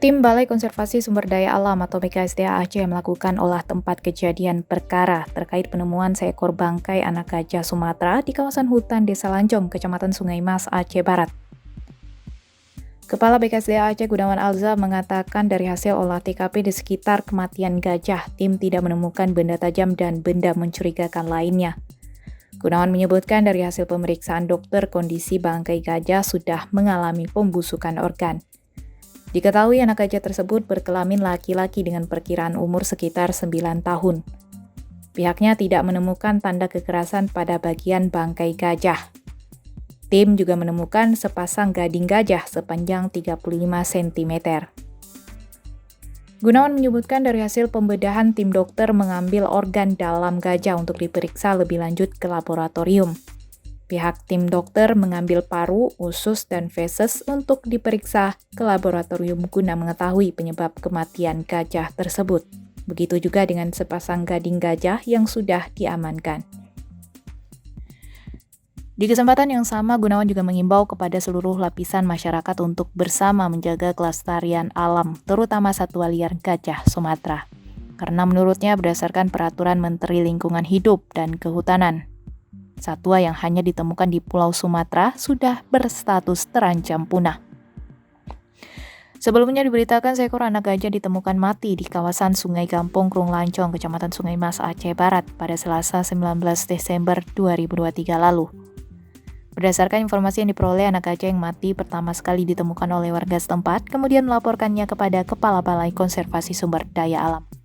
Tim Balai Konservasi Sumber Daya Alam atau BKSDA Aceh melakukan olah tempat kejadian perkara terkait penemuan seekor bangkai anak gajah Sumatera di kawasan hutan Desa Lancong, Kecamatan Sungai Mas, Aceh Barat. Kepala BKSDA Aceh Gunawan Alza mengatakan dari hasil olah TKP di sekitar kematian gajah, tim tidak menemukan benda tajam dan benda mencurigakan lainnya. Gunawan menyebutkan dari hasil pemeriksaan dokter kondisi bangkai gajah sudah mengalami pembusukan organ. Diketahui anak gajah tersebut berkelamin laki-laki dengan perkiraan umur sekitar 9 tahun. Pihaknya tidak menemukan tanda kekerasan pada bagian bangkai gajah. Tim juga menemukan sepasang gading gajah sepanjang 35 cm. Gunawan menyebutkan dari hasil pembedahan tim dokter mengambil organ dalam gajah untuk diperiksa lebih lanjut ke laboratorium. Pihak tim dokter mengambil paru, usus, dan feses untuk diperiksa ke laboratorium guna mengetahui penyebab kematian gajah tersebut. Begitu juga dengan sepasang gading gajah yang sudah diamankan. Di kesempatan yang sama, Gunawan juga mengimbau kepada seluruh lapisan masyarakat untuk bersama menjaga kelestarian alam, terutama satwa liar gajah Sumatera. Karena menurutnya berdasarkan peraturan Menteri Lingkungan Hidup dan Kehutanan, satwa yang hanya ditemukan di Pulau Sumatera sudah berstatus terancam punah. Sebelumnya diberitakan seekor anak gajah ditemukan mati di kawasan Sungai Gampong, Krung Lancong, Kecamatan Sungai Mas, Aceh Barat pada Selasa 19 Desember 2023 lalu. Berdasarkan informasi yang diperoleh, anak gajah yang mati pertama sekali ditemukan oleh warga setempat, kemudian melaporkannya kepada Kepala Balai Konservasi Sumber Daya Alam.